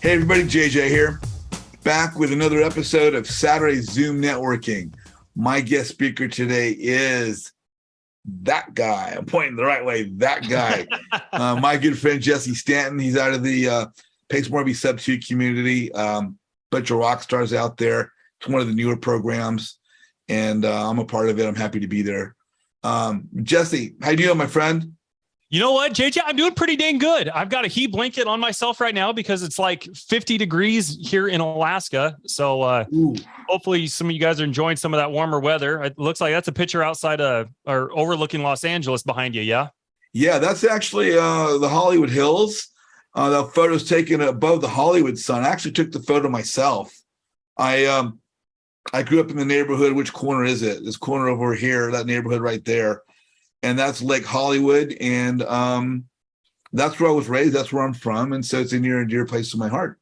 Hey everybody, JJ here, back with another episode of Saturday Zoom Networking. My guest speaker today is that guy. I'm pointing the right way, that guy. My good friend, Jesse Stanton. He's out of the Pace Morby Substitute community. Bunch of rock stars out there. It's one of the newer programs, and I'm a part of it. I'm happy to be there. Jesse, how you doing, my friend? You know what, JJ? I'm doing pretty dang good. I've got a heat blanket on myself right now because it's like 50 degrees here in Alaska. So hopefully some of you guys are enjoying some of that warmer weather. It looks like that's a picture outside or overlooking Los Angeles behind you. Yeah. Yeah, that's actually the Hollywood Hills. The photo's taken above the Hollywood sun. I actually took the photo myself. I grew up in the neighborhood. Which corner is it? This corner over here, that neighborhood right there. And that's Lake Hollywood. And that's where I was raised. That's where I'm from. And so it's a near and dear place to my heart.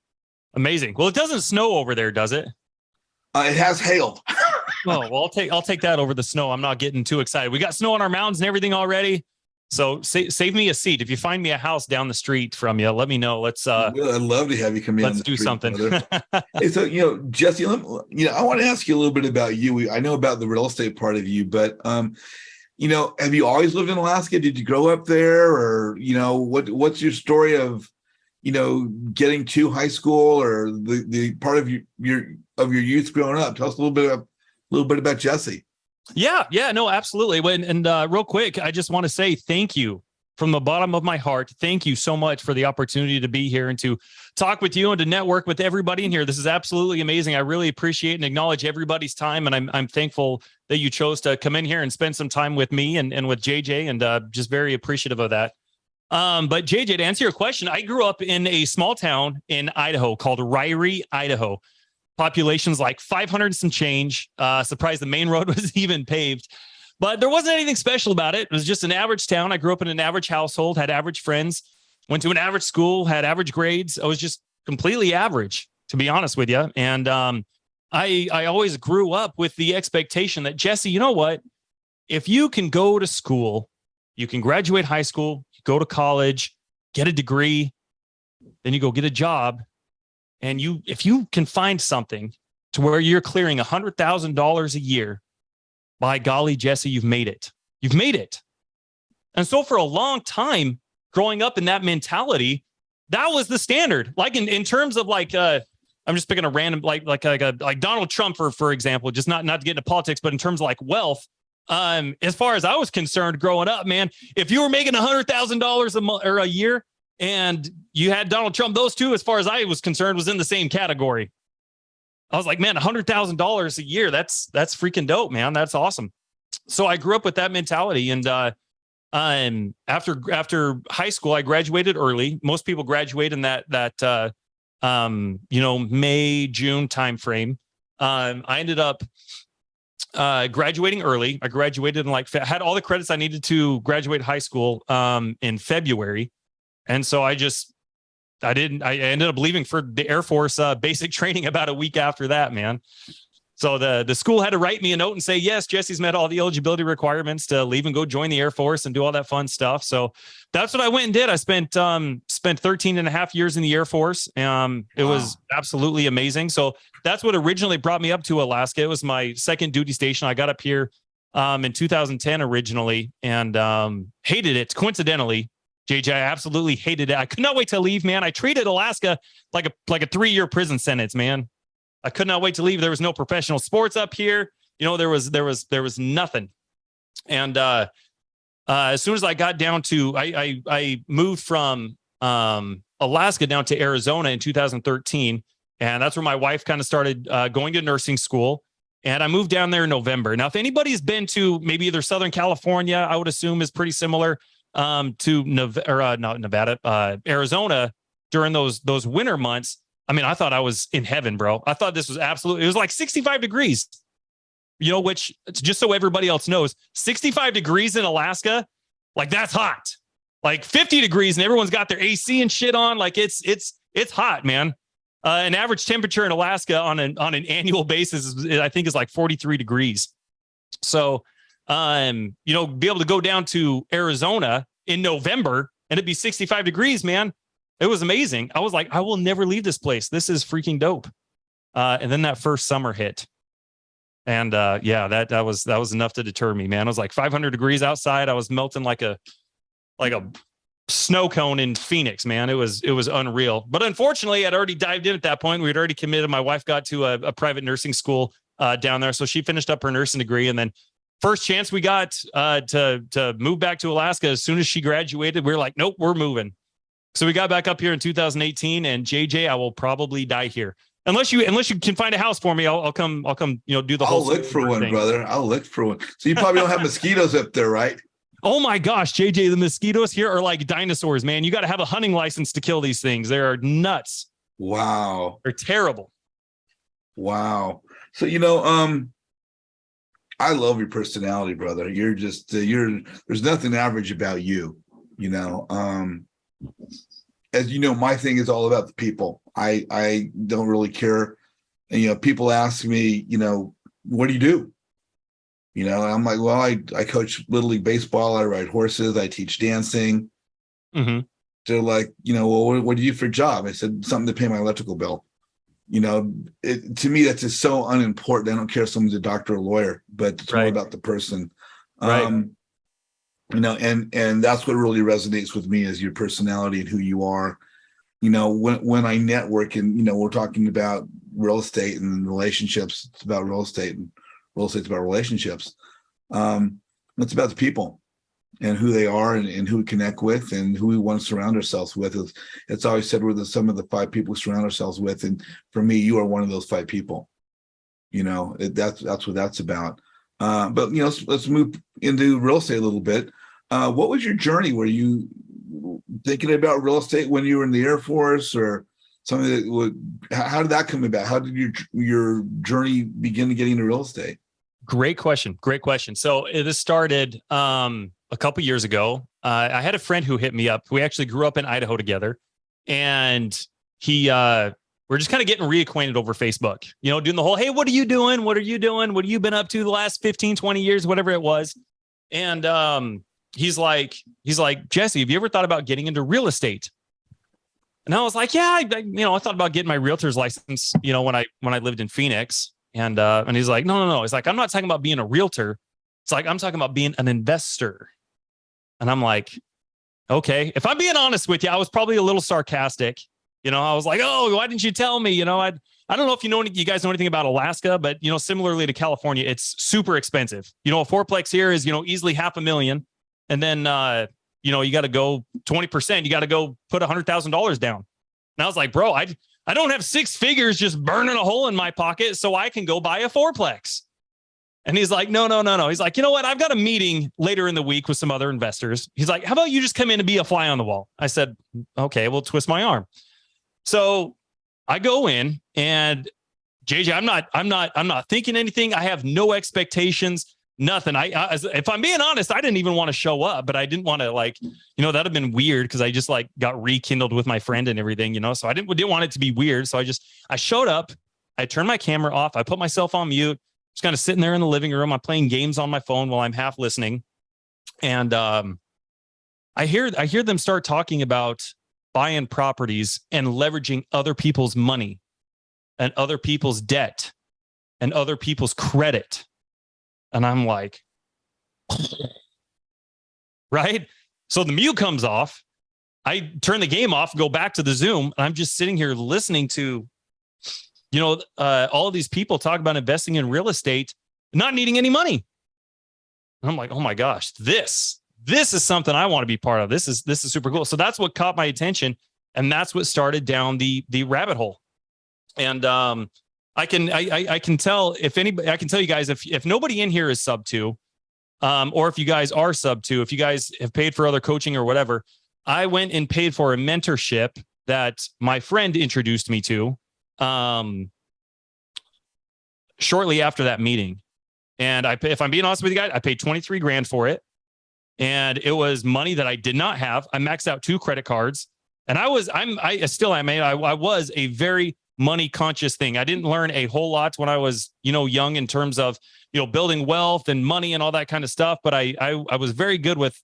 Amazing. Well, it doesn't snow over there, does it? It has hailed. Oh, well, I'll take that over the snow. I'm not getting too excited. We got snow on our mountains and everything already. So save me a seat. If you find me a house down the street from you, let me know. Let's I'd love to have you come in. Let's do something. Hey, so, Jesse, I want to ask you a little bit about you. I know about the real estate part of you, but have you always lived in Alaska? Did you grow up there, or what's your story of getting to high school, or the part of your youth growing up? Tell us a little bit about Jesse. Yeah, no, absolutely. And real quick, I just want to say thank you from the bottom of my heart. Thank you so much for the opportunity to be here and to talk with you and to network with everybody in here. This is absolutely amazing. I really appreciate and acknowledge everybody's time. And I'm thankful that you chose to come in here and spend some time with me and with JJ, and just very appreciative of that. But JJ, to answer your question, I grew up in a small town in Idaho called Ryrie, Idaho. Population's like 500 and some change. Surprised the main road was even paved. But there wasn't anything special about it. It was just an average town. I grew up in an average household, had average friends, went to an average school, had average grades. I was just completely average, to be honest with you. And I always grew up with the expectation that, Jesse, you know what? If you can go to school, you can graduate high school, go to college, get a degree, then you go get a job. And if you can find something to where you're clearing $100,000 a year, by golly, Jesse, you've made it. You've made it. And so for a long time, growing up in that mentality, that was the standard. Like in terms of like, I'm just picking a random, like Donald Trump, for example, just not to get into politics, but in terms of like wealth, as far as I was concerned growing up, man, if you were making $100,000 a month or a year and you had Donald Trump, those two, as far as I was concerned, was in the same category. I was like, man, $100,000 a year. That's freaking dope, man. That's awesome. So I grew up with that mentality. And after high school, I graduated early. Most people graduate in that May, June timeframe. I ended up graduating early. I graduated and had all the credits I needed to graduate high school in February. And so I ended up leaving for the Air Force basic training about a week after that, man. So the school had to write me a note and say, yes, Jesse's met all the eligibility requirements to leave and go join the Air Force and do all that fun stuff. So that's what I went and did. I spent 13 and a half years in the Air Force. It was absolutely amazing. So that's what originally brought me up to Alaska. It was my second duty station. I got up here in 2010 originally and hated it. Coincidentally, JJ, I absolutely hated it. I could not wait to leave, man. I treated Alaska like a 3-year prison sentence, man. I could not wait to leave. There was no professional sports up here. There was nothing. And as soon as I got down to, I moved from Alaska down to Arizona in 2013, and that's where my wife kind of started going to nursing school. And I moved down there in November. Now, if anybody's been to maybe either Southern California, I would assume is pretty similar to Arizona during those winter months. I mean, I thought I was in heaven, bro. I thought this was it was like 65 degrees, which just so everybody else knows, 65 degrees in Alaska, like that's hot. Like 50 degrees and everyone's got their AC and shit on. Like it's hot, man. An average temperature in Alaska on an annual basis I think is like 43 degrees. So be able to go down to Arizona in November and it'd be 65 degrees, man. It was amazing. I was like, I will never leave this place. This is freaking dope. And then that first summer hit. And that was enough to deter me, man. It was like 500 degrees outside. I was melting like a snow cone in Phoenix, man. It was unreal. But unfortunately, I'd already dived in at that point. We'd already committed. My wife got to a private nursing school down there. So she finished up her nursing degree. And then first chance we got to move back to Alaska, as soon as she graduated, we were like, nope, we're moving. So we got back up here in 2018, and JJ, I will probably die here. Unless you can find a house for me, I'll come, do the whole. I'll look for one, thing. Brother. I'll look for one. So you probably don't have mosquitoes up there, right? Oh my gosh, JJ, the mosquitoes here are like dinosaurs, man. You got to have a hunting license to kill these things. They are nuts. Wow. They're terrible. Wow. So, I love your personality, brother. You're just, there's nothing average about you, as you know, my thing is all about the people. I don't really care. And, people ask me, what do you do? I'm like, well, I coach Little League baseball. I ride horses. I teach dancing. Mm-hmm. They're like, well, what do you do for a job? I said, something to pay my electrical bill. To me, that's just so unimportant. I don't care if someone's a doctor or a lawyer, but it's more about the person. Right. And that's what really resonates with me, is your personality and who you are. When I network, and, we're talking about real estate and relationships, it's about real estate, and real estate's about relationships. It's about the people and who they are, and who we connect with, and who we want to surround ourselves with. It's always said we're the sum of the 5 people we surround ourselves with. And for me, you are one of those 5 people. That's what that's about. But let's move into real estate a little bit. What was your journey? Were you thinking about real estate when you were in the Air Force, or something how did that come about? How did your journey begin to getting into real estate? Great question. So this started a couple years ago. I had a friend who hit me up. We actually grew up in Idaho together, and we're just kind of getting reacquainted over Facebook, doing the whole, hey, what are you doing? What are you doing? What have you been up to the last 15, 20 years, whatever it was? And he's like, Jesse, have you ever thought about getting into real estate? And I was like, yeah, I thought about getting my realtor's license, when I lived in Phoenix. And he's like, no. It's like, I'm not talking about being a realtor. It's like, I'm talking about being an investor. And I'm like, okay, if I'm being honest with you, I was probably a little sarcastic. I was like, oh, why didn't you tell me? I don't know if you guys know anything about Alaska, but, similarly to California, it's super expensive. A fourplex here is, easily $500,000. And then, you got to go 20%. You got to go put $100,000 down. And I was like, bro, I don't have 6 figures just burning a hole in my pocket so I can go buy a fourplex. And he's like, no. He's like, you know what? I've got a meeting later in the week with some other investors. He's like, how about you just come in and be a fly on the wall? I said, okay, we'll twist my arm. So I go in, and JJ, I'm not thinking anything. I have no expectations, nothing. If I'm being honest, I didn't even want to show up, but I didn't want to that'd have been weird, because I just got rekindled with my friend and everything, so I didn't want it to be weird. So I showed up, I turned my camera off. I put myself on mute, just kind of sitting there in the living room. I'm playing games on my phone while I'm half listening. And I hear them start talking about buying properties and leveraging other people's money and other people's debt and other people's credit. And I'm like, right? So the mute comes off. I turn the game off, go back to the Zoom, and I'm just sitting here listening to, all of these people talk about investing in real estate, not needing any money. And I'm like, oh my gosh, this is something I want to be part of. This is super cool. So that's what caught my attention, and that's what started down the rabbit hole. And I can tell if anybody, I can tell you guys, if nobody in here is sub 2, or if you guys are sub 2, if you guys have paid for other coaching or whatever, I went and paid for a mentorship that my friend introduced me to shortly after that meeting. And if I'm being honest with you guys, I paid $23,000 for it. And it was money that I did not have. I maxed out 2 credit cards, and I was a very money conscious thing. I didn't learn a whole lot when I was, young, in terms of, building wealth and money and all that kind of stuff. But I was very good with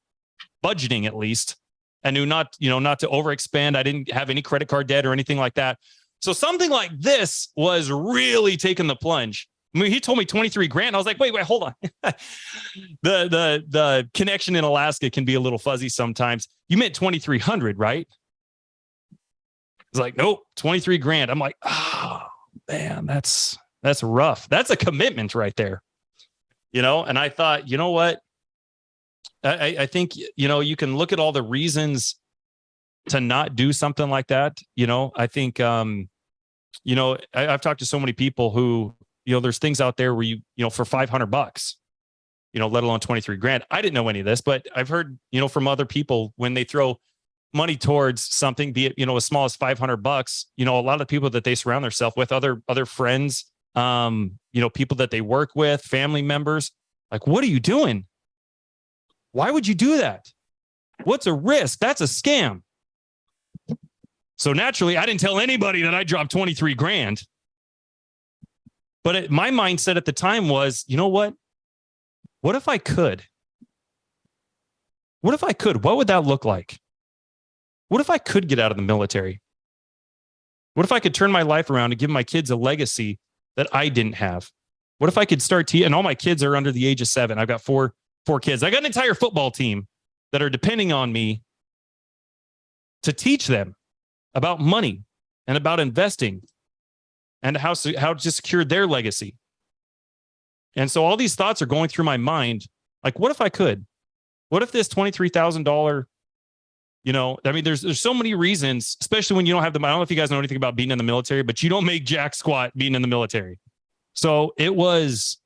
budgeting, at least. I knew not to overexpend. I didn't have any credit card debt or anything like that. So something like this was really taking the plunge. I mean, he told me 23 grand. I was like, wait, hold on. The connection in Alaska can be a little fuzzy sometimes. You meant 2,300, right? It's like, nope, 23 grand. I'm like, oh man, that's rough. That's a commitment right there. And I thought, you know what? I think, you can look at all the reasons to not do something like that. I think, I've talked to so many people who, there's things out there where for $500, let alone 23 grand. I didn't know any of this, but I've heard, from other people when they throw money towards something, be it, as small as $500, a lot of people that they surround themselves with, other friends, people that they work with, family members, like, what are you doing? Why would you do that? What's a risk? That's a scam. So naturally, I didn't tell anybody that I dropped 23 grand. But my mindset at the time was, you know what? What if I could? What if I could? What would that look like? What if I could get out of the military? What if I could turn my life around and give my kids a legacy that I didn't have? What if I could start and all my kids are under the age of 7. I've got four kids. I got an entire football team that are depending on me to teach them about money and about investing and how to secure their legacy. And so all these thoughts are going through my mind. Like, what if I could? What if this $23,000, there's so many reasons, especially when you don't have I don't know if you guys know anything about being in the military, but you don't make jack squat being in the military. So it was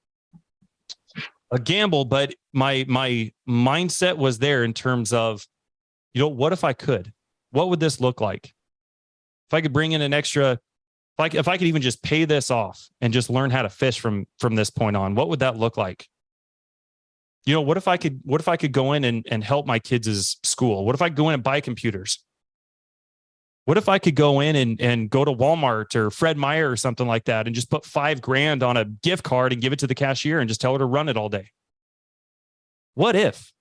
a gamble, but my mindset was there in terms of, what if I could? What would this look like? If I could bring in an extra, if I could even just pay this off and just learn how to fish from this point on, what would that look like? What if I could go in and help my kids' school? What if I could go in and buy computers? What if I could go in and go to Walmart or Fred Meyer or something like that and just put $5,000 on a gift card and give it to the cashier and just tell her to run it all day? What if?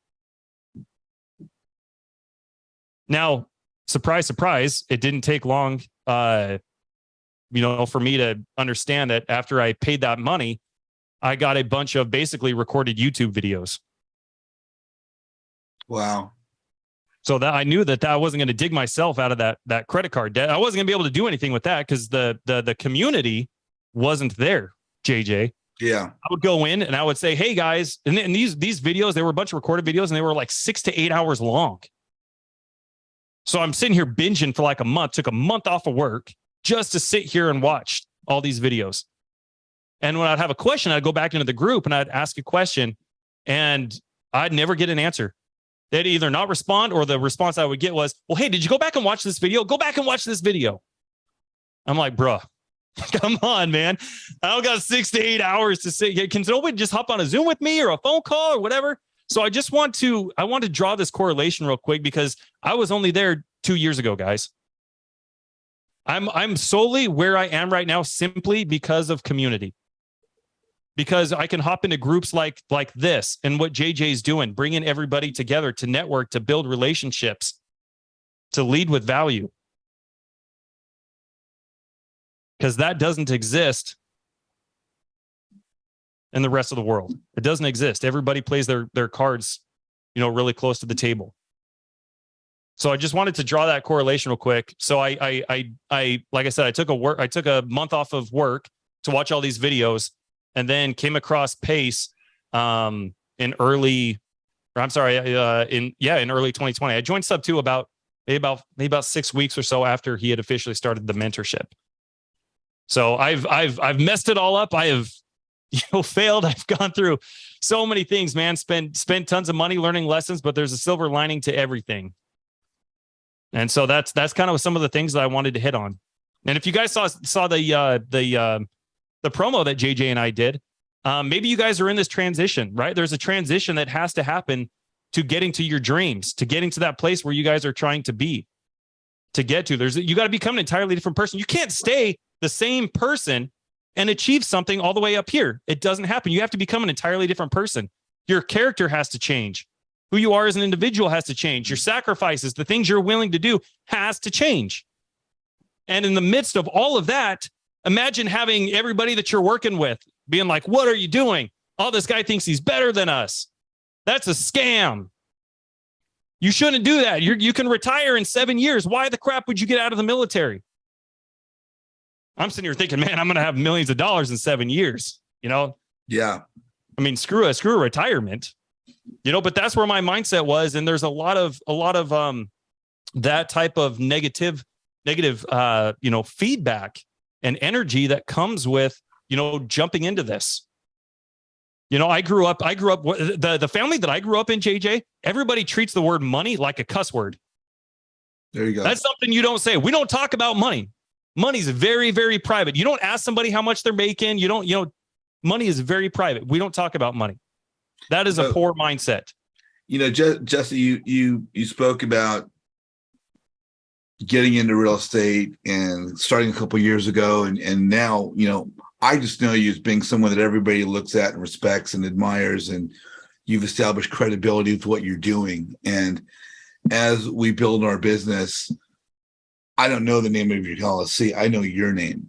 Now, surprise, surprise, it didn't take long, for me to understand that after I paid that money, I got a bunch of basically recorded YouTube videos. Wow. So that I knew that I wasn't going to dig myself out of that credit card debt. I wasn't going to be able to do anything with that because the community wasn't there, JJ. Yeah. I would go in and I would say, hey guys, and these videos, they were a bunch of recorded videos and they were like 6 to 8 hours long. So I'm sitting here binging for like a month, took a month off of work just to sit here and watch all these videos. And when I'd have a question, I'd go back into the group and I'd ask a question and I'd never get an answer. They'd either not respond or the response I would get was, well, hey, did you go back and watch this video? Go back and watch this video. I'm like, bruh, come on, man. I don't got 6 to 8 hours to sit. Can somebody just hop on a Zoom with me or a phone call or whatever? So I want to draw this correlation real quick because I was only there 2 years ago, guys. I'm solely where I am right now simply because of community. Because I can hop into groups like this and what JJ's doing, bringing everybody together to network, to build relationships, to lead with value. Because that doesn't exist in the rest of the world. It doesn't exist. Everybody plays their cards, really close to the table. So I just wanted to draw that correlation real quick. So I like I said, I took a month off of work to watch all these videos. And then came across Pace in early 2020. I joined Sub 2 about 6 weeks or so after he had officially started the mentorship. So I've messed it all up. I have failed. I've gone through so many things, man. Spent tons of money learning lessons, but there's a silver lining to everything. And so that's kind of some of the things that I wanted to hit on. And if you guys saw the promo that JJ and I did, maybe you guys are in this transition, right? There's a transition that has to happen to getting to your dreams, to getting to that place where you guys are trying to be, to get to. You got to become an entirely different person. You can't stay the same person and achieve something all the way up here. It doesn't happen. You have to become an entirely different person. Your character has to change. Who you are as an individual has to change. Your sacrifices, the things you're willing to do has to change. And in the midst of all of that, imagine having everybody that you're working with being like, what are you doing? Oh, this guy thinks he's better than us. That's a scam. You shouldn't do that. You can retire in 7 years. Why the crap would you get out of the military? I'm sitting here thinking, man, I'm going to have millions of dollars in 7 years. Yeah. I mean, screw a retirement, but that's where my mindset was. And there's a lot of that type of negative, feedback and energy that comes with, jumping into this. I grew up, the family that I grew up in, JJ, everybody treats the word money like a cuss word. There you go. That's something you don't say. We don't talk about money. Money's very, very private. You don't ask somebody how much they're making. Money is very private. We don't talk about money. That is a poor mindset. Jesse, you spoke about getting into real estate and starting a couple of years ago. And now, I just know you as being someone that everybody looks at and respects and admires, and you've established credibility with what you're doing. And as we build our business, I don't know the name of your LLC. I know your name.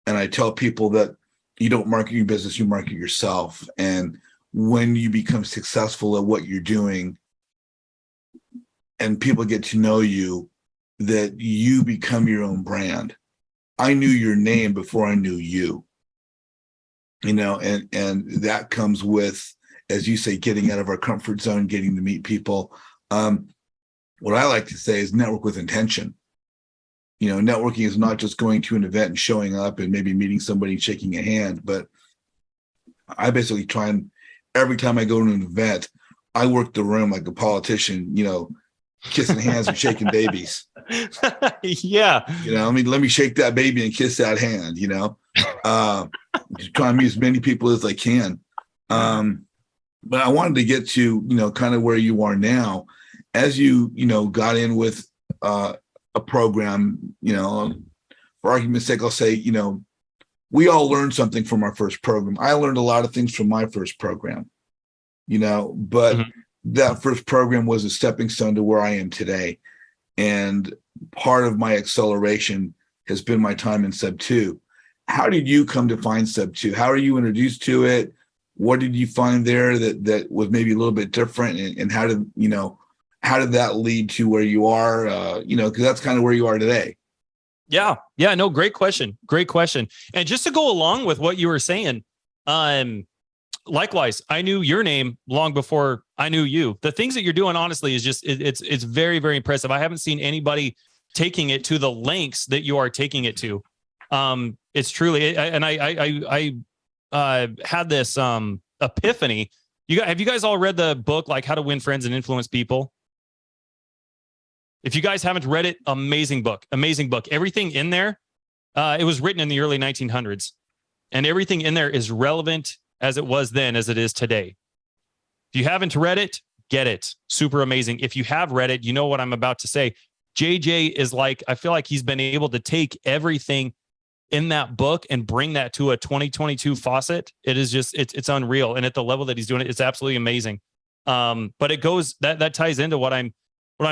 And I tell people that you don't market your business, you market yourself. And when you become successful at what you're doing and people get to know you, that you become your own brand. I knew your name before I knew you, and that comes with, as you say, getting out of our comfort zone, getting to meet people. What I like to say is network with intention. Networking is not just going to an event and showing up and maybe meeting somebody and shaking a hand, but I basically try and every time I go to an event, I work the room like a politician, kissing hands and shaking babies. Yeah. Let me shake that baby and kiss that hand, just trying to meet as many people as I can. But I wanted to get to, kind of where you are now as you, got in with a program, for argument's sake, I'll say, we all learned something from our first program. I learned a lot of things from my first program, but that first program was a stepping stone to where I am today. And part of my acceleration has been my time in Sub 2. How did you come to find Sub 2? How are you introduced to it? What did you find there that was maybe a little bit different? And how did that lead to where you are? Because that's kind of where you are today. Yeah. No, great question. And just to go along with what you were saying, likewise, I knew your name long before I knew you. The things that you're doing, honestly, is just, it's very, very impressive. I haven't seen anybody taking it to the lengths that you are taking it to. It's truly, and I had this epiphany. Have you guys all read the book, like How to Win Friends and Influence People? If you guys haven't read it, amazing book. Everything in there, it was written in the early 1900s, and everything in there is relevant as it was then as it is today. If you haven't read it, get it. Super amazing. If you have read it, you know what I'm about to say. JJ is like, I feel like he's been able to take everything in that book and bring that to a 2022 faucet. It is just, it's unreal. And at the level that he's doing it, it's absolutely amazing. But it goes, that ties into what I'm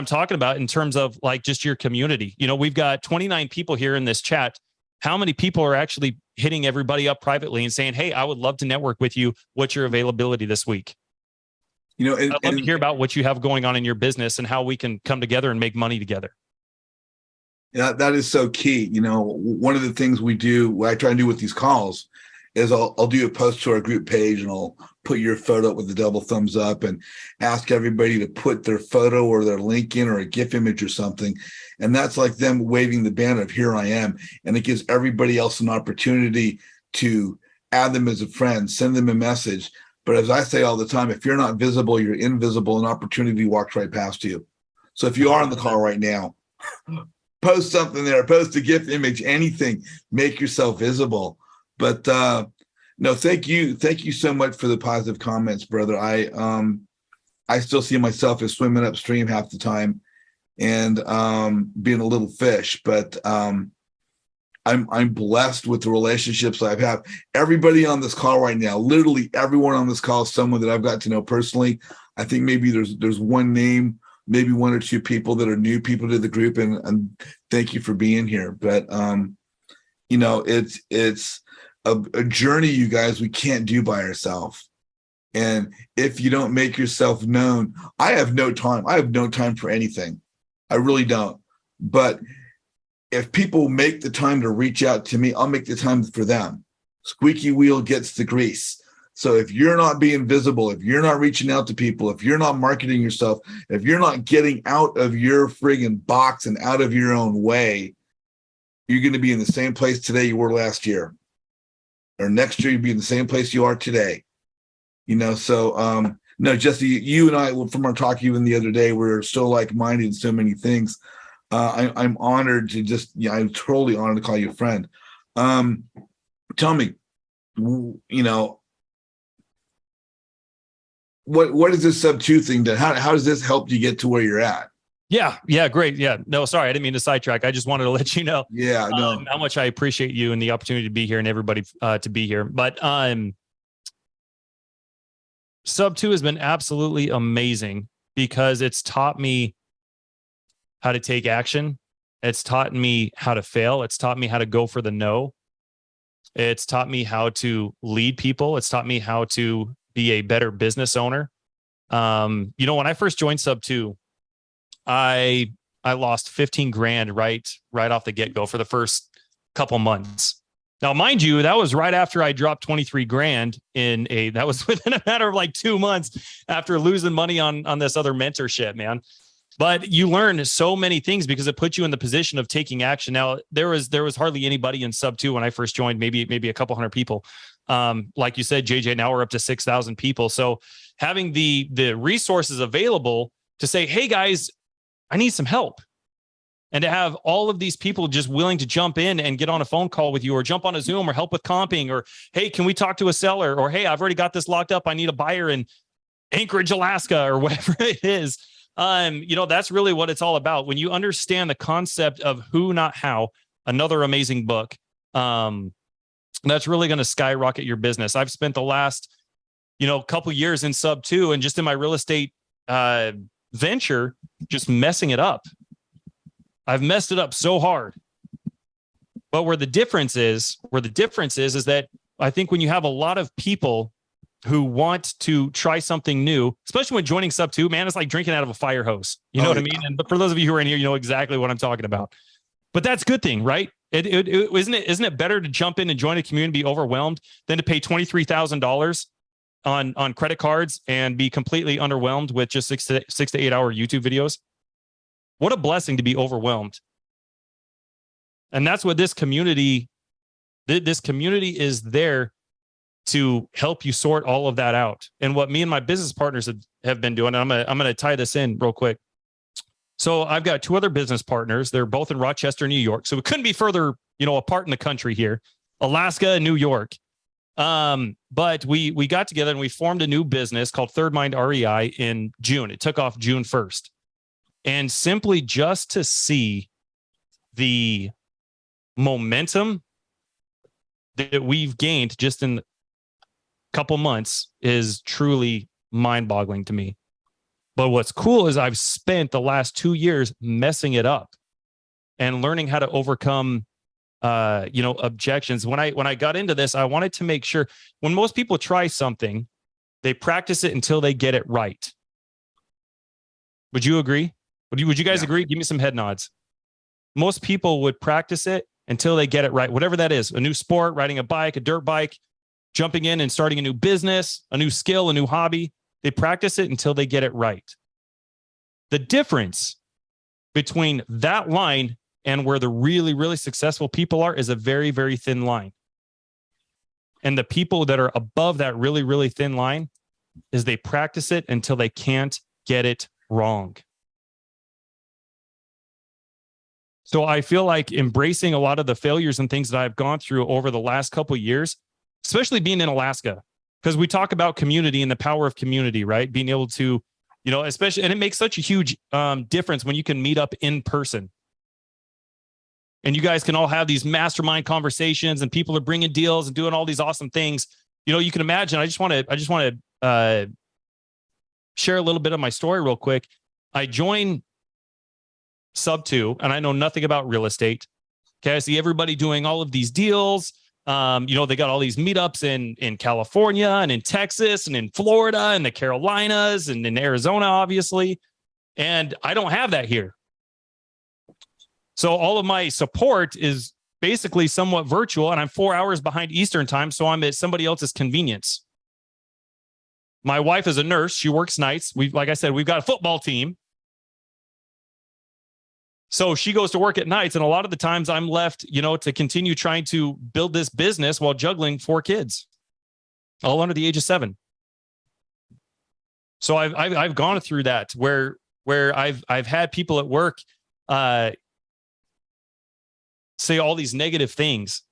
talking about in terms of like just your community. We've got 29 people here in this chat. How many people are actually hitting everybody up privately and saying, hey, I would love to network with you. What's your availability this week? I'd love to hear about what you have going on in your business and how we can come together and make money together. Yeah, that is so key. One of the things what I try and do with these calls is I'll do a post to our group page and I'll put your photo up with a double thumbs up and ask everybody to put their photo or their link in or a GIF image or something. And that's like them waving the banner of here I am. And it gives everybody else an opportunity to add them as a friend, send them a message. But as I say all the time, if you're not visible, you're invisible, and opportunity walks right past you. So if you are on the call right now, post something there, post a GIF image, anything, make yourself visible. But no, thank you so much for the positive comments, brother. I still see myself as swimming upstream half the time and being a little fish, but I I'm blessed with the relationships I have. Everybody on this call right now, literally everyone on this call is someone that I've got to know personally. I think maybe there's one name, maybe one or two people that are new people to the group, and thank you for being here. But it's a journey, you guys, we can't do by ourselves. And if you don't make yourself known, I have no time. I have no time for anything. I really don't. But if people make the time to reach out to me, I'll make the time for them. Squeaky wheel gets the grease. So if you're not being visible, if you're not reaching out to people, if you're not marketing yourself, if you're not getting out of your friggin' box and out of your own way, you're going to be in the same place today you were last year. Or next year, you'll be in the same place you are today. So no, Jesse, you and I, from our talk even the other day, we're so like-minded in so many things. I'm honored to I'm totally honored to call you a friend. Tell me, what is this sub 2 thing? How does this help you get to where you're at? Yeah, great. Yeah, no, sorry, I didn't mean to sidetrack. I just wanted to let you know, how much I appreciate you and the opportunity to be here and everybody to be here. But sub 2 has been absolutely amazing because it's taught me how to take action. It's taught me how to fail. It's taught me how to go for the no. It's taught me how to lead people. It's taught me how to be a better business owner. When I first joined sub 2, I lost 15 grand right off the get-go for the first couple months. Now, mind you, that was right after I dropped 23 grand that was within a matter of like 2 months after losing money on this other mentorship, man. But you learn so many things because it puts you in the position of taking action. Now, there was hardly anybody in sub 2 when I first joined, maybe a couple hundred people. Like you said, JJ, now we're up to 6,000 people. So having the resources available to say, hey guys, I need some help. And to have all of these people just willing to jump in and get on a phone call with you or jump on a Zoom or help with comping or, hey, can we talk to a seller? Or, hey, I've already got this locked up. I need a buyer in Anchorage, Alaska, or whatever it is. That's really what it's all about. When you understand the concept of who, not how, another amazing book, that's really going to skyrocket your business. I've spent the last, couple years in sub 2 and just in my real estate venture, just messing it up. I've messed it up so hard. But where the difference is that I think when you have a lot of people who want to try something new, especially when joining sub 2, man, it's like drinking out of a fire hose. You know what I mean? And but for those of you who are in here, you know exactly what I'm talking about. But that's a good thing, right? Isn't it better to jump in and join a community, be overwhelmed, than to pay $23,000 on credit cards and be completely underwhelmed with just 6 to 8 hour YouTube videos? What a blessing to be overwhelmed. And that's what this community is there to help you sort all of that out. And what me and my business partners have been doing, and I'm going to tie this in real quick. So I've got 2 other business partners. They're both in Rochester, New York. So we couldn't be further, apart in the country here, Alaska and New York. But we got together and we formed a new business called Third Mind REI in June. It took off June 1st. And simply just to see the momentum that we've gained just in a couple months is truly mind-boggling to me. But what's cool is I've spent the last 2 years messing it up and learning how to overcome, objections. When I got into this, I wanted to make sure when most people try something, they practice it until they get it right. Would you agree? Would you guys agree? Give me some head nods. Most people would practice it until they get it right. Whatever that is, a new sport, riding a bike, a dirt bike, jumping in and starting a new business, a new skill, a new hobby. They practice it until they get it right. The difference between that line and where the really, really successful people are is a very, very thin line. And the people that are above that really, really thin line is they practice it until they can't get it wrong. So I feel like embracing a lot of the failures and things that I've gone through over the last couple of years, especially being in Alaska, because we talk about community and the power of community, right? Being able to, especially, and it makes such a huge difference when you can meet up in person. and you guys can all have these mastermind conversations, and people are bringing deals and doing all these awesome things. You can imagine. I just want to share a little bit of my story real quick. I joined Sub2, and I know nothing about real estate. Okay, I see everybody doing all of these deals. They got all these meetups in California and in Texas and in Florida and the Carolinas and in Arizona, obviously. And I don't have that here. So all of my support is basically somewhat virtual, and I'm 4 hours behind Eastern time, so I'm at somebody else's convenience. My wife is a nurse. She works nights. Like I said, we've got a football team. So she goes to work at nights, and a lot of the times I'm left, to continue trying to build this business while juggling 4 kids, all under the age of 7. So I've gone through that where I've had people at work say all these negative things.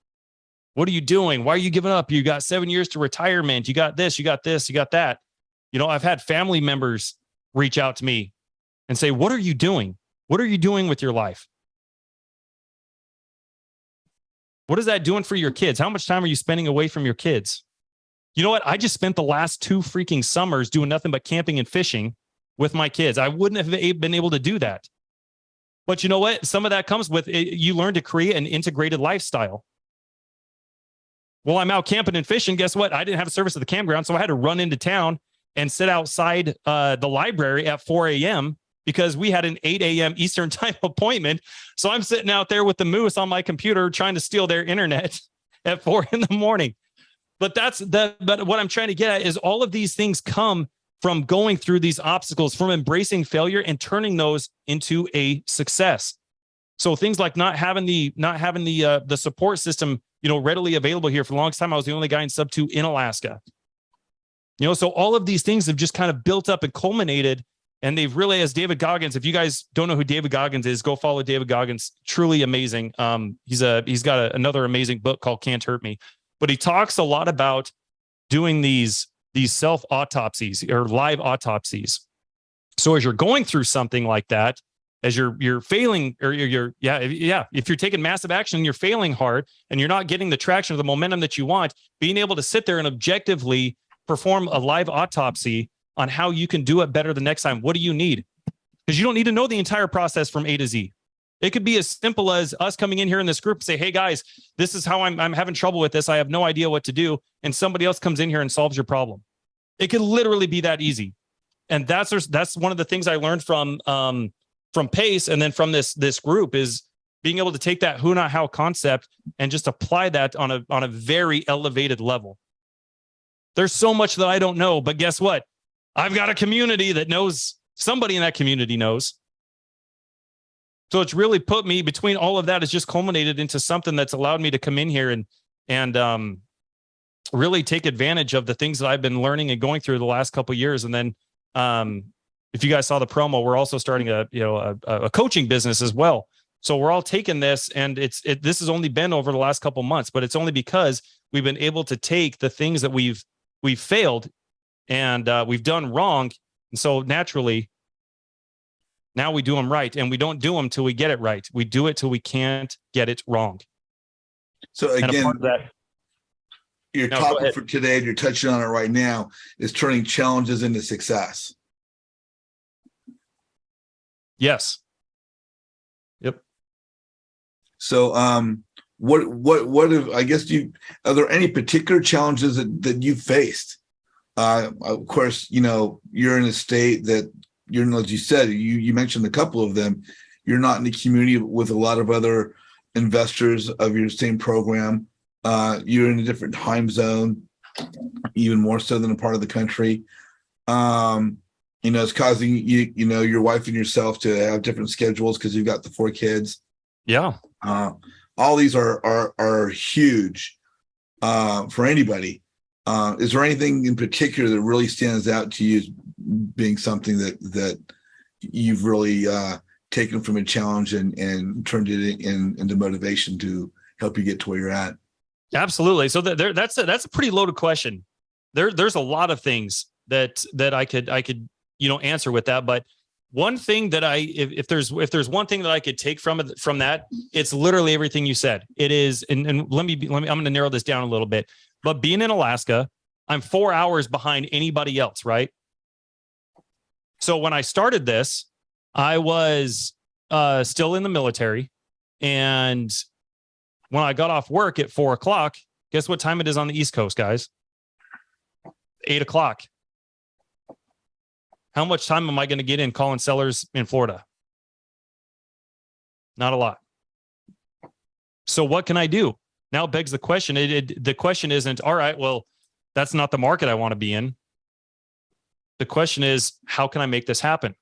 What are you doing? Why are you giving up? You got 7 years to retirement. You got this, you got this, you got that. I've had family members reach out to me and say, what are you doing? What are you doing with your life? What is that doing for your kids? How much time are you spending away from your kids? You know what? I just spent the last 2 freaking summers doing nothing but camping and fishing with my kids. I wouldn't have been able to do that. But you know what? Some of that comes with it. You learn to create an integrated lifestyle. Well, I'm out camping and fishing. Guess what? I didn't have a service at the campground, so I had to run into town and sit outside the library at 4 a.m. because we had an 8 a.m. Eastern time appointment. So I'm sitting out there with the moose on my computer trying to steal their internet at 4 a.m. But but what I'm trying to get at is all of these things come from going through these obstacles, from embracing failure and turning those into a success. So things like not having the support system, readily available here. For the longest time, I was the only guy in Sub2 in Alaska. So all of these things have just kind of built up and culminated. And they've really, as David Goggins, if you guys don't know who David Goggins is, go follow David Goggins. Truly amazing. He's got another amazing book called Can't Hurt Me. But he talks a lot about doing these self-autopsies or live autopsies. So as you're going through something like that, as you're failing, or if you're taking massive action and you're failing hard and you're not getting the traction or the momentum that you want, being able to sit there and objectively perform a live autopsy on how you can do it better the next time. What do you need? Because you don't need to know the entire process from A to Z. It could be as simple as us coming in here in this group and say, hey guys, this is how I'm having trouble with this. I have no idea what to do. And somebody else comes in here and solves your problem. It could literally be that easy. And that's one of the things I learned from PACE and then from this group is being able to take that who, not how concept and just apply that on a very elevated level. There's so much that I don't know, but guess what? I've got a community that knows, somebody in that community knows. So it's really put me between all of that, has just culminated into something that's allowed me to come in here and really take advantage of the things that I've been learning and going through the last couple of years. And then if you guys saw the promo, we're also starting a coaching business as well. So we're all taking this, and this has only been over the last couple of months, but it's only because we've been able to take the things that we've failed and we've done wrong. And so naturally, now we do them right, and we don't do them till we get it right. We do it till we can't get it wrong. So again, your topic for today, and you're touching on it right now, is turning challenges into success. Yes. Yep. So, what if, I guess, are there any particular challenges that you faced? Of course, you're in a state that as you said, you mentioned a couple of them. You're not in the community with a lot of other investors of your same program. You're in a different time zone, even more so than a part of the country. It's causing your wife and yourself to have different schedules because you've got the 4 kids. Yeah. All these are huge for anybody. Is there anything in particular that really stands out to you as being something that you've really taken from a challenge and turned it into motivation to help you get to where you're at? Absolutely. So that's a pretty loaded question. There's a lot of things that I could answer with that, but one thing that if there's one thing that I could take from that, it's literally everything you said. It is, and I'm going to narrow this down a little bit, but being in Alaska, I'm 4 hours behind anybody else, right? So when I started this, I was still in the military. And when I got off work at 4 o'clock, guess what time it is on the East Coast, guys? 8 o'clock. How much time am I going to get in calling sellers in Florida? Not a lot. So what can I do? Now it begs the question. The question isn't, all right, well, that's not the market I want to be in. The question is, how can I make this happen?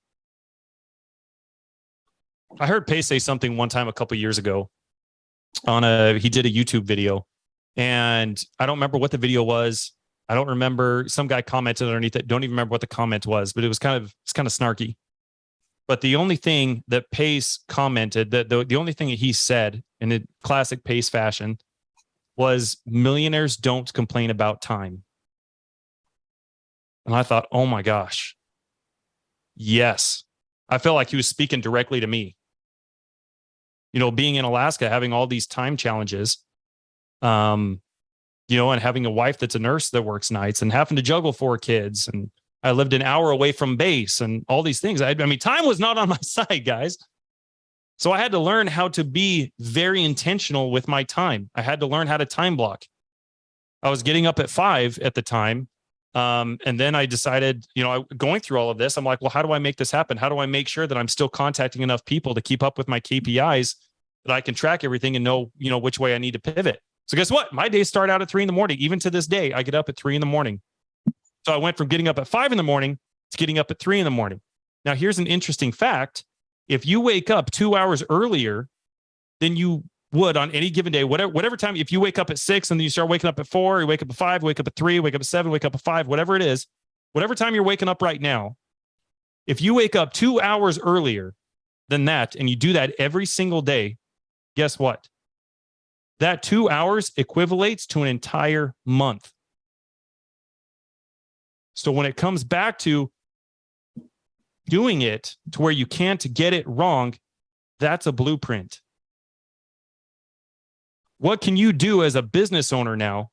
I heard Pace say something one time a couple of years ago he did a YouTube video, and I don't remember what the video was. I don't remember. Some guy commented underneath it. Don't even remember what the comment was, but it's kind of snarky. But the only thing that Pace commented, that the only thing that he said in a classic Pace fashion was, millionaires don't complain about time. And I thought, oh my gosh. Yes. I felt like he was speaking directly to me. You know, being in Alaska, having all these time challenges, and having a wife that's a nurse that works nights and having to juggle 4 kids. And I lived an hour away from base and all these things. I mean, time was not on my side, guys. So I had to learn how to be very intentional with my time. I had to learn how to time block. I was getting up at 5 at the time. And then I decided, going through all of this, I'm like, well, how do I make this happen? How do I make sure that I'm still contacting enough people to keep up with my KPIs, that I can track everything and know, which way I need to pivot? So guess what? My days start out at 3 a.m. Even to this day, I get up at 3 a.m. So I went from getting up at 5 a.m. to getting up at 3 a.m. Now, here's an interesting fact. If you wake up 2 hours earlier than you would on any given day, whatever time, if you wake up at 6 and then you start waking up at 4, you wake up at 5, wake up at 3, wake up at 7, wake up at 5, whatever it is, whatever time you're waking up right now, if you wake up 2 hours earlier than that and you do that every single day, guess what? That 2 hours equivalates to an entire month. So when it comes back to doing it to where you can't get it wrong, that's a blueprint. What can you do as a business owner now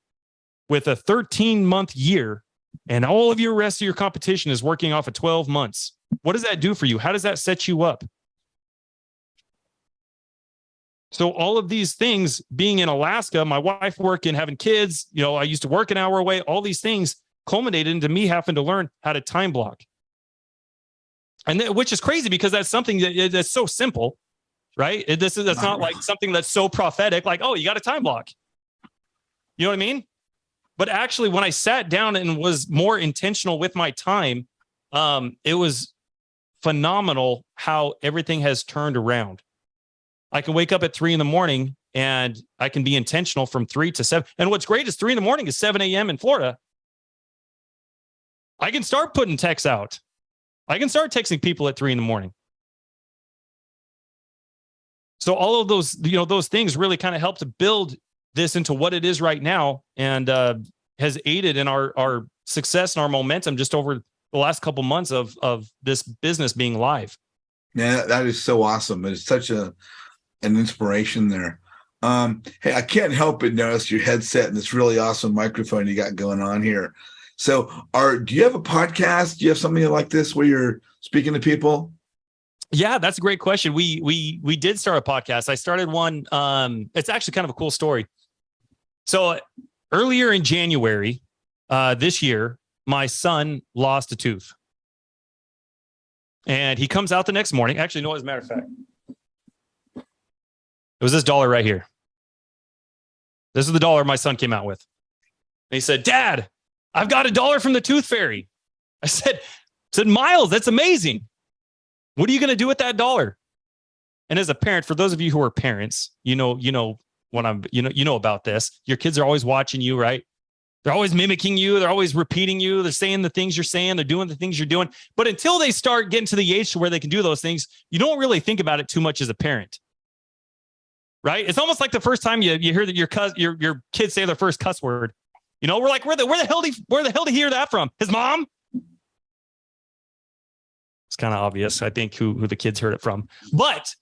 with a 13-month year and all of your rest of your competition is working off of 12 months? What does that do for you? How does that set you up? So all of these things, being in Alaska, my wife working, having kids, I used to work an hour away, all these things culminated into me having to learn how to time block. And which is crazy because that's something that's so simple, right? That's not like something that's so prophetic, like, oh, you got a time block. You know what I mean? But actually, when I sat down and was more intentional with my time, it was phenomenal how everything has turned around. I can wake up at 3 a.m. and I can be intentional from 3 to 7. And what's great is 3 a.m. is 7 a.m. in Florida. I can start putting texts out. I can start texting people at 3 a.m. So all of those, those things really kind of help to build this into what it is right now, and has aided in our success and our momentum just over the last couple months of this business being live. Yeah, that is so awesome. It's such an inspiration there. Hey, I can't help but notice your headset and this really awesome microphone you got going on here. So do you have a podcast? Do you have something like this where you're speaking to people? Yeah, that's a great question. We did start a podcast. I started one. It's actually kind of a cool story. So earlier in January this year, my son lost a tooth. And he comes out the next morning. Actually, no, as a matter of fact, it was this dollar right here. This is the dollar my son came out with. And he said, "Dad, I've got $1 from the tooth fairy." I said, "Miles, that's amazing. What are you going to do with that $1?" And as a parent, for those of you who are parents, you know what you know about this. Your kids are always watching you, right? They're always mimicking you. They're always repeating you. They're saying the things you're saying. They're doing the things you're doing. But until they start getting to the age to where they can do those things, you don't really think about it too much as a parent, right? It's almost like the first time you hear that your kids say their first cuss word. We're like, where the hell did he hear that from? His mom? It's kind of obvious, I think, who the kids heard it from. But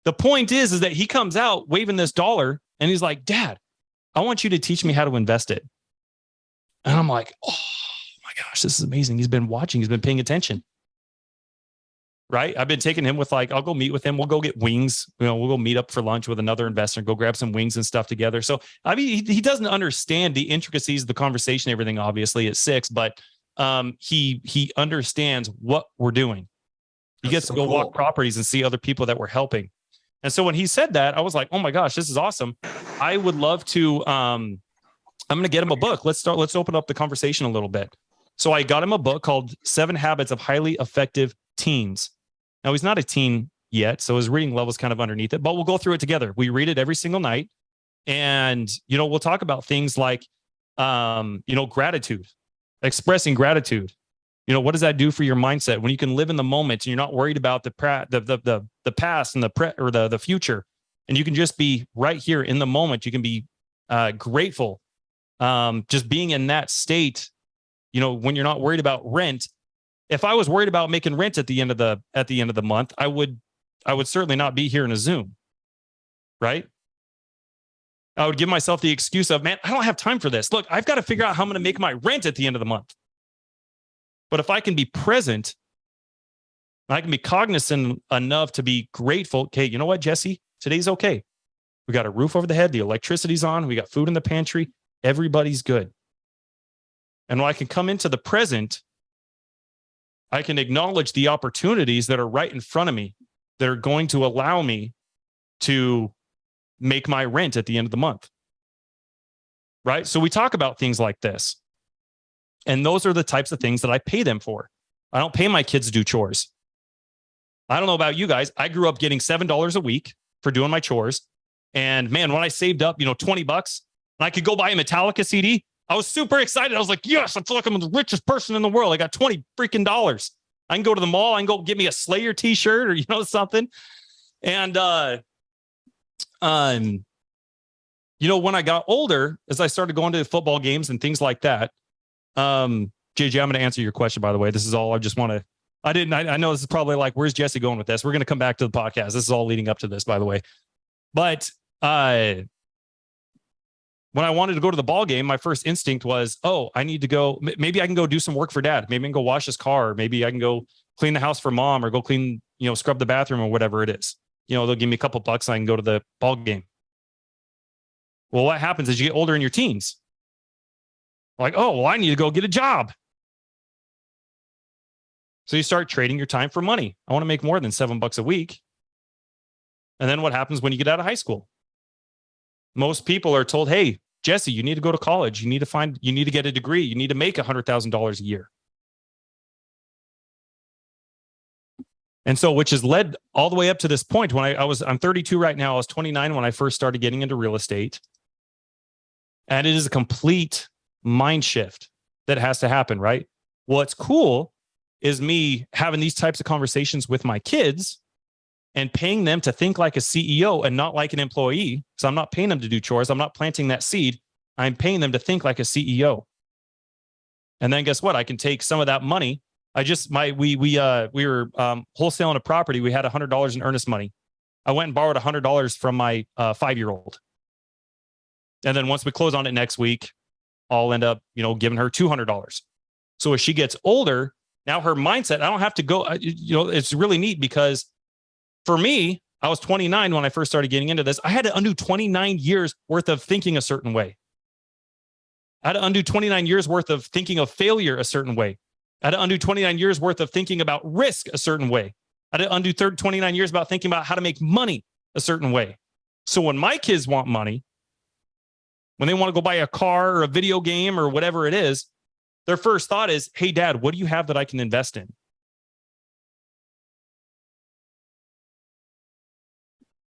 the point is that he comes out waving this dollar and he's like, Dad, I want you to teach me how to invest it. And I'm like, oh my gosh, this is amazing. He's been watching. He's been paying attention. Right. I've been taking him with I'll go meet with him. We'll go get wings. We'll go meet up for lunch with another investor and go grab some wings and stuff together. So, I mean, he doesn't understand the intricacies of the conversation, everything, obviously at 6, but he understands what we're doing. He gets to go walk properties and see other people that we're helping. And so when he said that, I was like, oh my gosh, this is awesome. I would love to, I'm going to get him a book. Let's open up the conversation a little bit. So I got him a book called 7 Habits of Highly Effective Teens. Now, he's not a teen yet, so his reading level is kind of underneath it, but we'll go through it together. We read it every single night. And, we'll talk about things like, gratitude, expressing gratitude. What does that do for your mindset when you can live in the moment and you're not worried about the past and the future, and you can just be right here in the moment. You can be grateful, just being in that state, when you're not worried about rent. If I was worried about making rent at the end of the month, I would certainly not be here in a Zoom, right? I would give myself the excuse of, man, I don't have time for this. Look, I've got to figure out how I'm going to make my rent at the end of the month. But if I can be present, I can be cognizant enough to be grateful. Okay, you know what, Jesse? Today's okay. We got a roof over the head. The electricity's on. We got food in the pantry. Everybody's good. And when I can come into the present, I can acknowledge the opportunities that are right in front of me that are going to allow me to make my rent at the end of the month. Right? So we talk about things like this. And those are the types of things that I pay them for. I don't pay my kids to do chores. I don't know about you guys. I grew up getting $7 a week for doing my chores. And man, when I saved up, $20 and I could go buy a Metallica CD, I was super excited. I was like, yes, I feel like I'm the richest person in the world. I got $20 freaking dollars. I can go to the mall. I can go get me a Slayer t-shirt or, something. And, when I got older, as I started going to football games and things like that, JJ, I'm going to answer your question, by the way. This is all I just want to, I know this is probably like, where's Jesse going with this? We're going to come back to the podcast. This is all leading up to this, by the way. But, when I wanted to go to the ball game, my first instinct was, I need to go. Maybe I can go do some work for Dad. Maybe I can go wash his car. Or maybe I can go clean the house for Mom, or go clean, scrub the bathroom or whatever it is. They'll give me a couple bucks and I can go to the ball game. Well, what happens as you get older in your teens? Like, I need to go get a job. So you start trading your time for money. I want to make more than $7 a week. And then what happens when you get out of high school? Most people are told, hey, Jesse, you need to go to college. You need to get a degree. You need to make $100,000 a year. And so, which has led all the way up to this point when I'm 32 right now. I was 29 when I first started getting into real estate. And it is a complete mind shift that has to happen, right? What's cool is me having these types of conversations with my kids and paying them to think like a CEO and not like an employee. So I'm not paying them to do chores. I'm not planting that seed. I'm paying them to think like a CEO. And then guess what? I can take some of that money. We were wholesaling a property. We had $100 in earnest money. I went and borrowed $100 from my 5-year-old. And then once we close on it next week, I'll end up, giving her $200. So as she gets older, now her mindset, I don't have to go, it's really neat because for me, I was 29 when I first started getting into this. I had to undo 29 years worth of thinking a certain way. I had to undo 29 years worth of thinking of failure a certain way. I had to undo 29 years worth of thinking about risk a certain way. I had to undo 29 years about thinking about how to make money a certain way. So when my kids want money, when they want to go buy a car or a video game or whatever it is, their first thought is, hey, Dad, what do you have that I can invest in?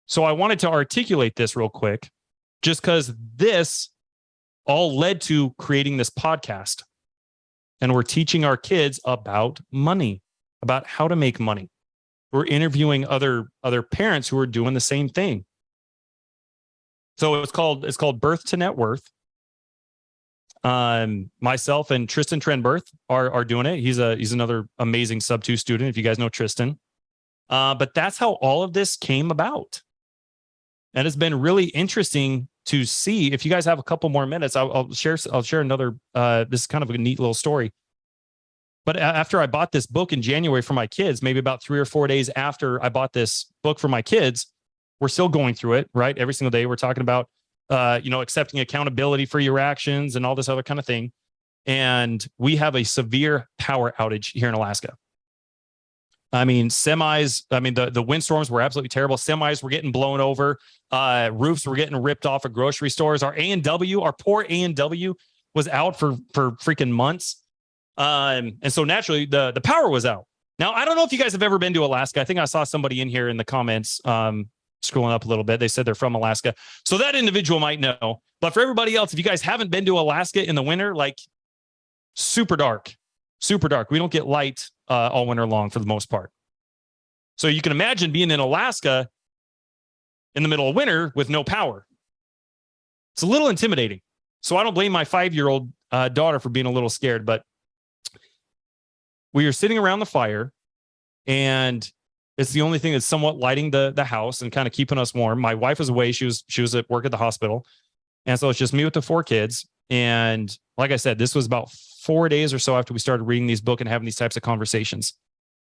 So I wanted to articulate this real quick, just because this all led to creating this podcast. And we're teaching our kids about money, about how to make money. We're interviewing other parents who are doing the same thing. So it's called Birth to Net Worth. Myself and Tristan Trenberth are doing it. He's another amazing sub 2 student, if you guys know Tristan. But that's how all of this came about. And it's been really interesting to see. If you guys have a couple more minutes, I'll share another, this is kind of a neat little story. But after I bought this book in January for my kids, maybe about 3 or 4 days after I bought this book for my kids, we're still going through it, right? Every single day we're talking about, accepting accountability for your actions and all this other kind of thing. And we have a severe power outage here in Alaska. I mean, the windstorms were absolutely terrible. Semis were getting blown over. Roofs were getting ripped off of grocery stores. Our poor A&W was out for freaking months. And so naturally the power was out. Now, I don't know if you guys have ever been to Alaska. I think I saw somebody in here in the comments, scrolling up a little bit. They said they're from Alaska. So that individual might know. But for everybody else, if you guys haven't been to Alaska in the winter, like super dark. We don't get light all winter long for the most part. So you can imagine being in Alaska in the middle of winter with no power. It's a little intimidating. So I don't blame my 5-year-old daughter for being a little scared, but we are sitting around the fire and it's the only thing that's somewhat lighting the house and kind of keeping us warm. My wife was away. She was at work at the hospital. And so it's just me with the 4 kids. And like I said, this was about 4 days or so after we started reading these books and having these types of conversations.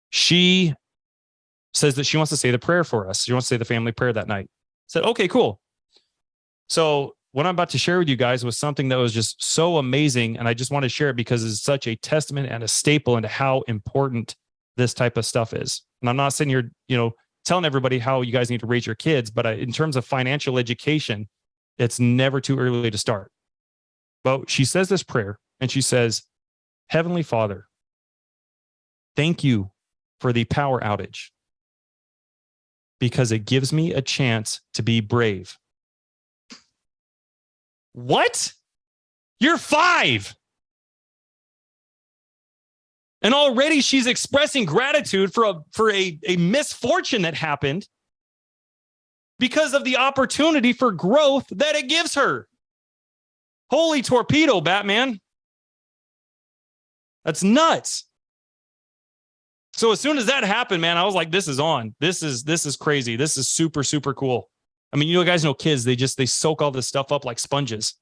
She says that she wants to say the prayer for us. She wants to say the family prayer that night. I said, okay, cool. So what I'm about to share with you guys was something that was just so amazing. And I just want to share it because it's such a testament and a staple into how important this type of stuff is. And I'm not sitting here, telling everybody how you guys need to raise your kids, but in terms of financial education, it's never too early to start. But she says this prayer and she says, Heavenly Father, thank you for the power outage because it gives me a chance to be brave. What? You're 5. And already she's expressing gratitude for a misfortune that happened because of the opportunity for growth that it gives her. Holy torpedo, Batman. That's nuts. So as soon as that happened, man, I was like, this is on. This is crazy. This is super, super cool. I mean, you guys know kids, they soak all this stuff up like sponges.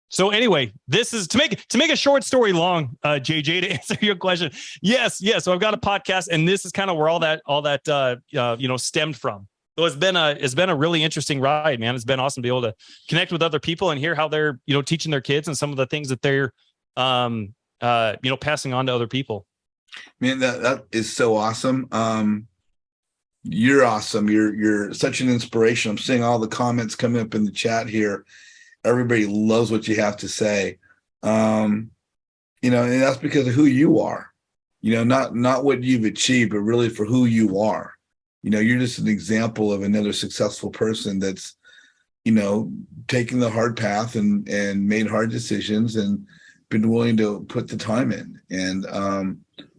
So anyway, this is to make a short story long, JJ, to answer your question. Yes. So I've got a podcast, and this is kind of where all that stemmed from. So it's been a really interesting ride, man. It's been awesome to be able to connect with other people and hear how they're teaching their kids and some of the things that they're passing on to other people. Man, that is so awesome. You're awesome. You're such an inspiration. I'm seeing all the comments coming up in the chat here. Everybody loves what you have to say. And that's because of who you are, not what you've achieved, but really for who you are. You're just an example of another successful person that's, taking the hard path and made hard decisions and been willing to put the time in. And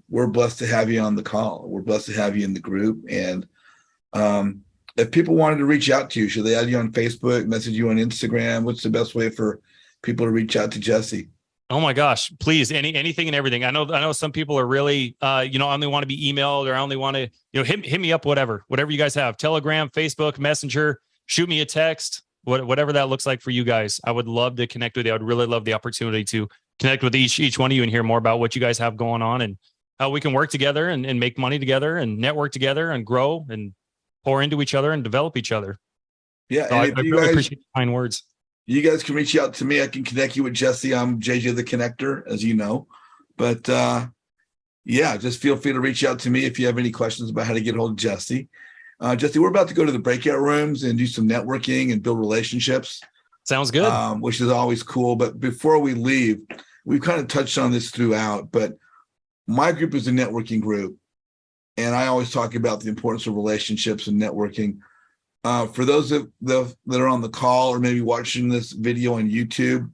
we're blessed to have you on the call. We're blessed to have you in the group. And if people wanted to reach out to you, should they add you on Facebook, message you on Instagram? What's the best way for people to reach out to Jesse? Oh my gosh, please, anything and everything. I know some people are really, I only want to be emailed, or I only want to, hit me up, whatever you guys have, Telegram, Facebook, Messenger, shoot me a text, whatever that looks like for you guys. I would love to connect with you. I'd really love the opportunity to connect with each one of you and hear more about what you guys have going on and how we can work together and make money together and network together and grow and pour into each other and develop each other. Yeah. So I really appreciate the kind words. You guys can reach out to me. I can connect you with Jesse. I'm JJ the Connector, as you know. But just feel free to reach out to me if you have any questions about how to get hold of Jesse. Jesse, we're about to go to the breakout rooms and do some networking and build relationships. Sounds good. Which is always cool. But before we leave, we've kind of touched on this throughout, but my group is a networking group. And I always talk about the importance of relationships and networking. For those that are on the call or maybe watching this video on YouTube,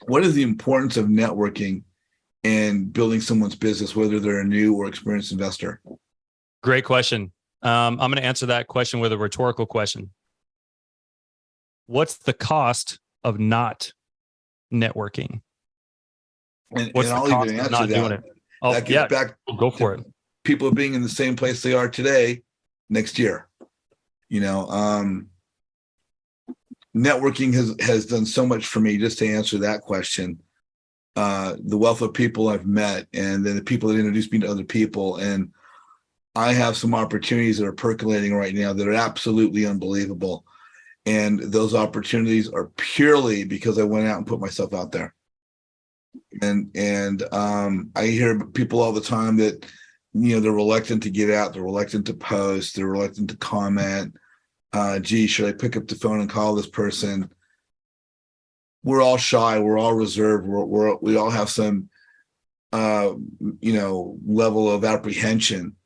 what is the importance of networking and building someone's business, whether they're a new or experienced investor? Great question. I'm going to answer that question with a rhetorical question. what's the cost of not networking? And What's the I'll cost even of answer not doing that. it? Oh, That gets yeah, back go for it. people being in the same place they are today next year. Networking has done so much for me, just to answer that question. The wealth of people I've met, and then the people that introduced me to other people. And I have some opportunities that are percolating right now that are absolutely unbelievable. And those opportunities are purely because I went out and put myself out there. And I hear people all the time that, they're reluctant to get out, they're reluctant to post, they're reluctant to comment. Gee, should I pick up the phone and call this person? We're all shy, we're all reserved, we all have some level of apprehension.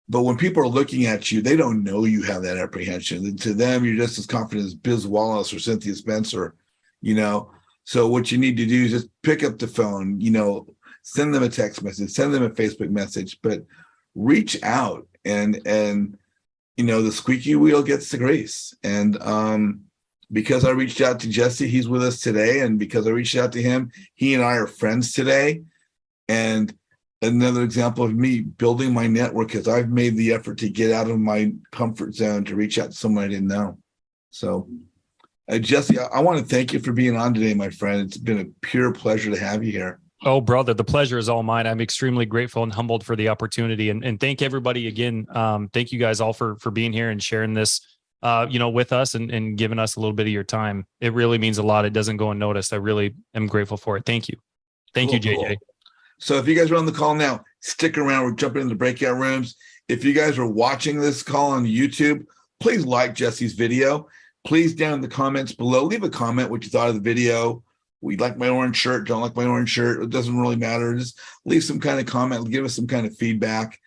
But when people are looking at you, they don't know you have that apprehension. And to them, you're just as confident as Biz Wallace or Cynthia Spencer, So what you need to do is just pick up the phone, send them a text message, send them a Facebook message, but reach out and the squeaky wheel gets the grease. And because I reached out to Jesse, he's with us today. And because I reached out to him, he and I are friends today. And another example of me building my network is I've made the effort to get out of my comfort zone to reach out to someone I didn't know. So Jesse, I want to thank you for being on today, my friend. It's been a pure pleasure to have you here. Oh, brother, the pleasure is all mine. I'm extremely grateful and humbled for the opportunity. And thank everybody again. Thank you guys all for being here and sharing this, with us and giving us a little bit of your time. It really means a lot. It doesn't go unnoticed. I really am grateful for it. Thank you. Thank you, JJ. Cool. So if you guys are on the call now, stick around. We're jumping into the breakout rooms. If you guys are watching this call on YouTube, please like Jesse's video. Please, down in the comments below, leave a comment what you thought of the video. We like my orange shirt, don't like my orange shirt. It doesn't really matter. Just leave some kind of comment, give us some kind of feedback,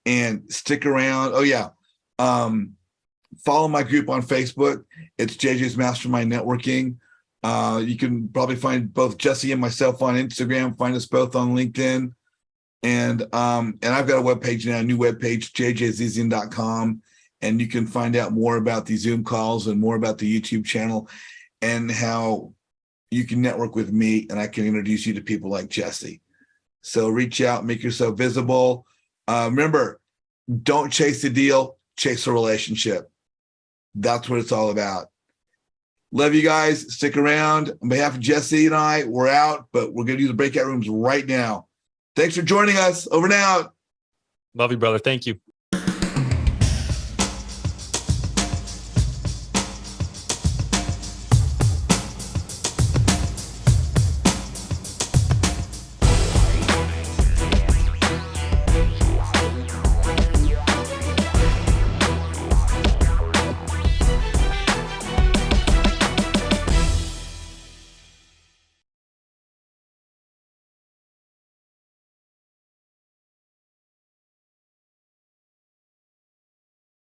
and stick around. Oh, yeah. Follow my group on Facebook. It's JJ's Mastermind Networking. You can probably find both Jesse and myself on Instagram. Find us both on LinkedIn. And I've got a webpage now, a new webpage, jjzizian.com. And you can find out more about the Zoom calls and more about the YouTube channel and how you can network with me, and I can introduce you to people like Jesse. So reach out, make yourself visible. Remember, don't chase the deal, chase a relationship. That's what it's all about. Love you guys. Stick around. On behalf of Jesse and I, we're out, but we're going to do the breakout rooms right now. Thanks for joining us. Over and out. Love you, brother. Thank you.